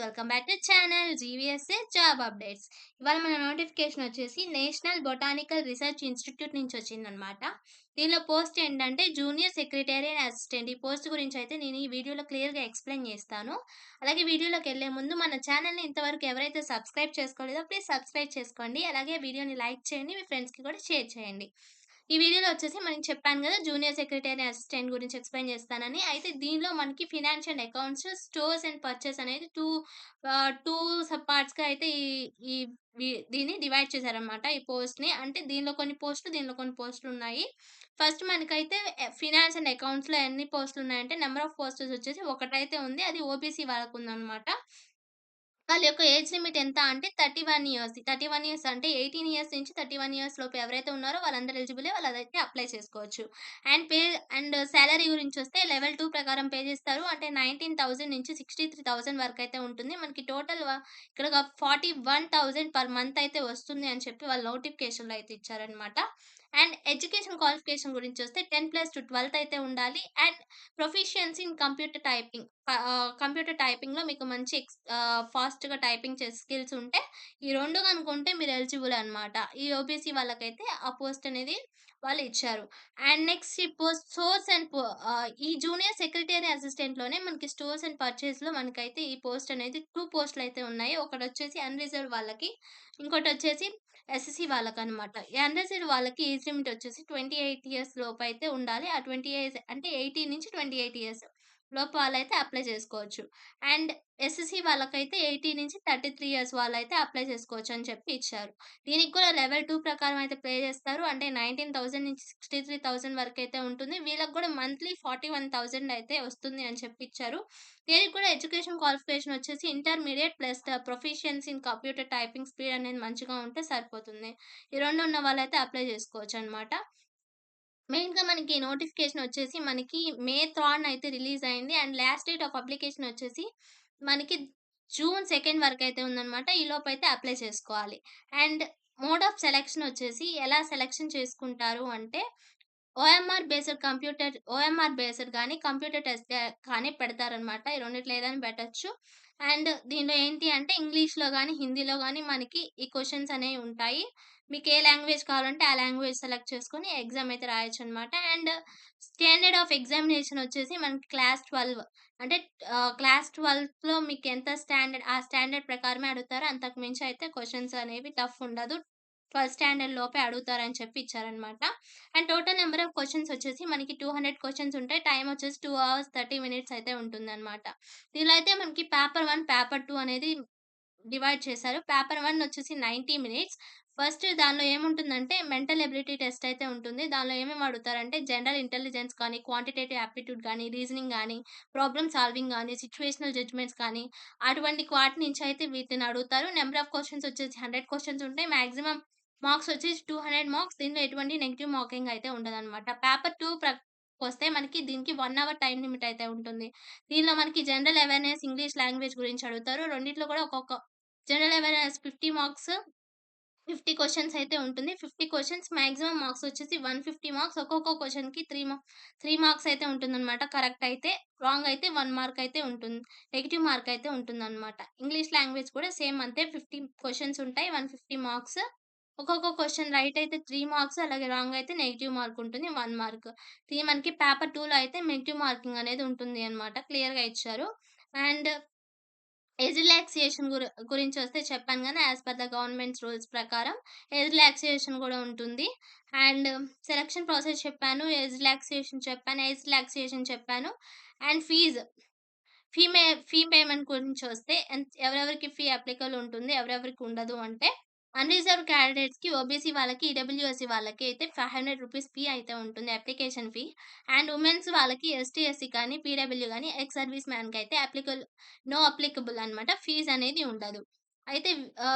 Welcome back to channel G V S A job updates. ఇవాళ మన notification వచ్చేసి నేషనల్ బొటానికల్ రీసెర్చ్ ఇన్స్టిట్యూట్ నుంచి వచ్చిందనమాట. దీనిలో పోస్ట్ ఏంటంటే జూనియర్ సెక్రటరీ అండ్ అసిస్టెంట్. ఈ పోస్ట్ గురించి అయితే నేను ఈ వీడియోలో క్లియర్గా ఎక్స్ప్లెయిన్ చేస్తాను. అలాగే వీడియోలోకి వెళ్ళే ముందు మన ఛానల్ని ఇంతవరకు ఎవరైతే సబ్స్క్రైబ్ చేసుకోలేదో ప్లీజ్ సబ్స్క్రైబ్ చేసుకోండి. అలాగే వీడియోని లైక్ చేయండి, మీ ఫ్రెండ్స్కి కూడా షేర్ చేయండి. ఈ వీడియోలో వచ్చేసి మనకి చెప్పాను కదా జూనియర్ సెక్రటరీ అసిస్టెంట్ గురించి ఎక్స్‌ప్లెయిన్ చేస్తానని. అయితే దీనిలో మనకి finance and accounts, stores and purchase అనేది 2 సబ్ పార్ట్స్‌గా అయితే ఈ ఈ దీన్ని డివైడ్ చేశారనమాట ఈ పోస్ట్‌ని. అంటే దీనిలో కొన్ని పోస్టులు, దీనిలో కొన్ని పోస్టులున్నాయి. ఫస్ట్ మనకైతే ఫినాన్స్ అండ్ అకౌంట్స్‌లో ఎన్ని పోస్టులున్నాయంటే నంబర్ ఆఫ్ పోస్ట్స్ వచ్చేసి ఒకటైతే ఉంది. అది ఓబీసీ వాళ్ళకుందనమాట. వాళ్ళ యొక్క ఏజ్ లిమిట్ ఎంత అంటే 31 ఇయర్స్. 31 ఇయర్స్ అంటే 18 ఇయర్స్ నుంచి 31 ఇయర్స్ లోపు ఎవరైతే ఉన్నారో వాళ్ళందరూ ఎలిజిబులే. వాళ్ళదైతే అప్లై చేసుకోవచ్చు. అండ్ సాలరీ గురించొస్తే లెవెల్ 2 ప్రకారం పే చేస్తారు. అంటే 19,000 నుంచి 63,000 వరకైతే ఉంటుంది. మనకి టోటల్ ఇక్కడ 41,000 పర్ మంత్ అయితే వస్తుంది అని చెప్పి వాళ్ళు నోటిఫికేషన్‌లో అయితే ఇచ్చారనమాట. అండ్ ఎడ్యుకేషన్ క్వాలిఫికేషన్ గురించొస్తే 10+12 అయితే ఉండాలి. అండ్ ప్రొఫిషియన్సీ ఇన్ కంప్యూటర్ టైపింగ్‌లో మీకు మంచి ఫాస్ట్‌గా టైపింగ్ చేసే స్కిల్స్ ఉంటే, ఈ 2 గనుకుంటే మీరు ఎలిజిబుల్ అనమాట. ఈ ఓబీసీ వాళ్ళకైతే ఆ పోస్ట్ అనేది వాళ్ళు ఇచ్చారు. అండ్ నెక్స్ట్ ఈ పోస్ట్ ఈ జూనియర్ సెక్రటరీ అసిస్టెంట్‌లోనే మనకి స్టోర్స్ అండ్ పర్చేస్‌లో మనకైతే ఈ పోస్ట్ అనేది 2 పోస్టులయితే ఉన్నాయి. ఒకటొచ్చేసి అన్‌రిజర్వ్డ్ వాళ్ళకి, ఇంకోటొచ్చేసి ఎస్ఎస్‌సి వాళ్ళకనమాట. ఈ అన్‌రిజర్వ్డ్ వాళ్ళకి ఏజ్ లిమిట్ వచ్చేసి 28 ఇయర్స్ లోపైతే ఉండాలి. ఆ 20 ఇయర్స్ అంటే 18-28 ఇయర్స్ లోపు వాళ్ళైతే అప్లై చేసుకోవచ్చు. అండ్ ఎస్ఎస్‌సి వాళ్ళకైతే 18-33 ఇయర్స్ వాళ్ళైతే అప్లై చేసుకోవచ్చు అని చెప్పి ఇచ్చారు. దీనికి కూడా లెవెల్ 2 ప్రకారం అయితే పే చేస్తారు. అంటే 19,000-63,000 వరకైతే ఉంటుంది. వీళ్ళకి కూడా మంత్లీ 41,000 అయితే వస్తుంది అని చెప్పి ఇచ్చారు. దీనికి కూడా ఎడ్యుకేషన్ క్వాలిఫికేషన్ వచ్చేసి intermediate plus proficiency in computer typing speed అనేది మంచిగా ఉంటే సరిపోతుంది. ఈ 2 ఉన్న వాళ్ళైతే అప్లై చేసుకోవచ్చనమాట. మెయిన్‌గా మనకి నోటిఫికేషన్ వచ్చేసి మనకి మే 3 అయితే రిలీజ్ అయింది. And last date of application వచ్చేసి మనకి జూన్ 2 వరకైతే ఉందనమాట. ఈలోపైతే అప్లై చేసుకోవాలి. అండ్ మోడ్ ఆఫ్ సెలక్షన్ వచ్చేసి ఎలా సెలక్షన్ చేసుకుంటారు అంటే ఓఎంఆర్ బేస్డ్ గాని, కంప్యూటర్ టెస్ట్ కానీ పెడతారనమాట. ఈ రెండిట్లో ఏదైనా పెట్టొచ్చు. అండ్ దీనిలో ఏంటి అంటే ఇంగ్లీష్‌లో గాని, హిందీలో గాని మనకి ఈ క్వెషన్స్ అనేవి ఉంటాయి. మీకు ఏ లాంగ్వేజ్ కావాలంటే ఆ లాంగ్వేజ్ సెలెక్ట్ చేసుకొని ఎగ్జామ్ అయితే రాయొచ్చనమాట. అండ్ స్టాండర్డ్ ఆఫ్ ఎగ్జామినేషన్ వచ్చేసి మనకి క్లాస్ 12 అంటే క్లాస్ 12లో మీకు ఎంత స్టాండర్డ్ ఆ స్టాండర్డ్ ప్రకారమే అడుగుతారు. అంతకు మించి అయితే క్వెషన్స్ అనేవి టఫ్ ఉండదు. 12థ్ స్టాండర్డ్ లోపే అడుగుతారని చెప్పి ఇచ్చారనమాట. And total number of questions వచ్చేసి మనకి 200 క్వెషన్స్ ఉంటాయి. టైమ్ వచ్చేసి 2 అవర్స్ 30 మినిట్స్ అయితే ఉంటుందనమాట. దీనిలో అయితే మనకి పేపర్ 1, పేపర్ 2 అనేది డివైడ్ చేశారు. పేపర్ 1 వచ్చేసి 90 మినిట్స్. ఫస్ట్ దానిలో ఏముంటుందంటే మెంటల్ ఎబిలిటీ టెస్ట్ అయితే ఉంటుంది. దానిలో ఏమేమి అడుగుతారంటే జనరల్ ఇంటెలిజెన్స్ కానీ, క్వాంటిటేటివ్ యాప్టిట్యూడ్ గానీ, రీజనింగ్ గానీ, ప్రాబ్లమ్ సాల్వింగ్ గానీ, సిట్యుయేషనల్ జడ్జ్‌మెంట్స్ కానీ అటువంటి వాటి నుంచి అయితే వీటిని అడుగుతారు. నంబర్ ఆఫ్ క్వెషన్స్ వచ్చేసి 100 క్వెషన్స్ ఉంటాయి. మాక్సిమం మార్క్స్ వచ్చేసి 200 మార్క్స్. దీనిలో ఎటువంటి నెగెటివ్ మార్కింగ్ అయితే ఉండదనమాట. పేపర్ 2 వస్తే మనకి దీనికి 1 అవర్ టైమ్ లిమిట్ అయితే ఉంటుంది. దీనిలో మనకి జనరల్ అవేర్‌నెస్, ఇంగ్లీష్ లాంగ్వేజ్ గురించి అడుగుతారు. రెండిట్లో కూడా ఒక్కొక్క జనరల్ అవేర్‌నెస్ 50 మార్క్స్, 50 క్వెషన్స్ అయితే ఉంటుంది. 50 క్వెషన్స్ మాక్సిమం మార్క్స్ వచ్చేసి 150 మార్క్స్. ఒక్కొక్క క్వెషన్‌కి 3 మార్క్స్ అయితే ఉంటుందనమాట. కరెక్ట్ అయితే. రాంగ్ అయితే 1 మార్క్ అయితే ఉంటుంది. నెగెటివ్ మార్క్ అయితే ఉంటుందనమాట. ఇంగ్లీష్ లాంగ్వేజ్ కూడా సేమ్ అంతే 50 క్వెషన్స్ ఉంటాయి. 150 మార్క్స్. ఒక్కొక్క క్వెషన్ రైట్ అయితే 3 మార్క్స్. అలాగే రాంగ్ అయితే నెగెటివ్ మార్క్ ఉంటుంది. 1 మార్క్. ఇది మనకి పేపర్ 2లో అయితే నెగెటివ్ మార్కింగ్ అనేది ఉంటుంది అన్నమాట. క్లియర్‌గా ఇచ్చారు. అండ్ ఏజ్ రిలాక్సేషన్ గురించొస్తే చెప్పాను గదా! As per the governments rules ప్రకారం ఏజ్ రిలాక్సేషన్ గూడా ఉంటుంది. అండ్ సెలక్షన్ ప్రాసెస్ చెప్పాను. ఏజ్ రిలాక్సేషన్ చెప్పాను. అండ్ ఫీ పేమెంట్ గురించొస్తే ఎవరెవరికి ఫీ అప్లికబుల్ ఉంటుంది, ఎవరెవరికి ఉండదు అంటే అన్‌రిజర్వ్డ్ క్యాండిడేట్స్‌కి, ఓబీసీ వాళ్ళకి, ఈడబ్ల్యూఎస్సీ వాళ్ళకి అయితే రూ. 500 ఫీ అయితే ఉంటుంది అప్లికేషన్ ఫీ. అండ్ వుమెన్స్ వాళ్ళకి ఎస్టీ, ఎస్సీ కానీ, పీడబ్ల్యూ గాని, ఎక్స్ సర్వీస్ మ్యాన్‌కయితే అప్లికబుల్ అనమాట. ఫీజ్ అనేది ఉండదు. అయితే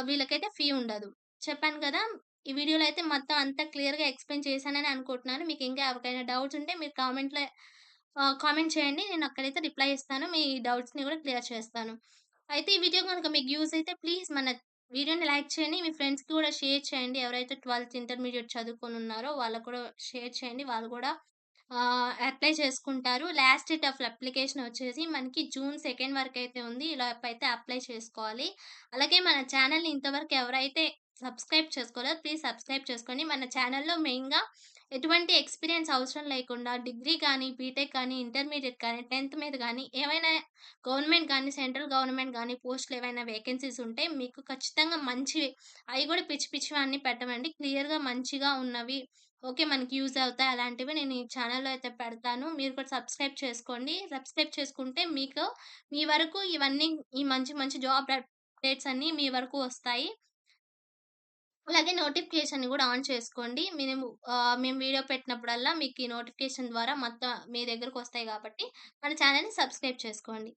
వీళ్ళకైతే ఫీ ఉండదు. చెప్పాను కదా! ఈ వీడియోలో అయితే మొత్తం అంతా క్లియర్‌గా ఎక్స్‌ప్లెయిన్ చేశానని అనుకుంటున్నాను. మీకు ఇంకా ఎవరికైనా డౌట్స్ ఉంటే మీరు కామెంట్ చేయండి. నేను అక్కడైతే రిప్లై ఇస్తాను. మీ డౌట్స్‌ని కూడా క్లియర్ చేస్తాను. అయితే ఈ వీడియో గనుక మీకు యూజ్ అయితే ప్లీజ్ మన వీడియోని లైక్ చేయండి. మీ ఫ్రెండ్స్‌కి కూడా షేర్ చేయండి. ఎవరైతే 12థ్ ఇంటర్మీడియేట్ చదువుకొనున్నారో వాళ్ళకి కూడా షేర్ చేయండి. వాళ్ళు కూడా అప్లై చేసుకుంటారు. లాస్ట్ డేట్ ఆఫ్ అప్లికేషన్ వచ్చేసి మనకి జూన్ 2 వరకైతే ఉంది. ఈలోపైతే అప్లై చేసుకోవాలి. అలాగే మన ఛానెల్‌ని ఇంతవరకు ఎవరైతే సబ్స్క్రైబ్ చేసుకోలేదో ప్లీజ్ సబ్స్క్రైబ్ చేసుకోండి. మన ఛానెల్‌లో మెయిన్‌గా ఎటువంటి ఎక్స్‌పీరియన్స్ అవసరం లేకుండా డిగ్రీ కానీ, బీటెక్ కానీ, ఇంటర్మీడియేట్ కానీ, 10థ్ మీద గానీ ఏవైనా గవర్నమెంట్ గానీ, సెంట్రల్ గవర్నమెంట్ గానీ పోస్టులేవైనా వేకెన్సీస్ ఉంటే మీకు ఖచ్చితంగా మంచివి అయి గూడా పిచ్చి పిచ్చివన్నీ పెట్టమండి. క్లియర్‌గా మంచిగా ఉన్నవి ఓకే. మనకి యూజ్ అవుతాయి. అలాంటివి నేను ఈ ఛానెల్‌లో అయితే పెడతాను. మీరు కూడా సబ్స్క్రైబ్ చేసుకోండి. సబ్స్క్రైబ్ చేసుకుంటే మీకు మీ వరకు ఇవన్నీ ఈ మంచి మంచి జాబ్ అప్డేట్స్ అన్నీ మీ వరకు వస్తాయి. అలాగే నోటిఫికేషన్‌ని గూడా ఆన్ చేసుకోండి. మేము వీడియో పెట్టినప్పుడల్లా మీకు ఈ నోటిఫికేషన్ ద్వారా మొత్తం మీ దగ్గరకొస్తాయి గాబట్టి మన ఛానెల్‌ని సబ్స్క్రైబ్ చేసుకోండి.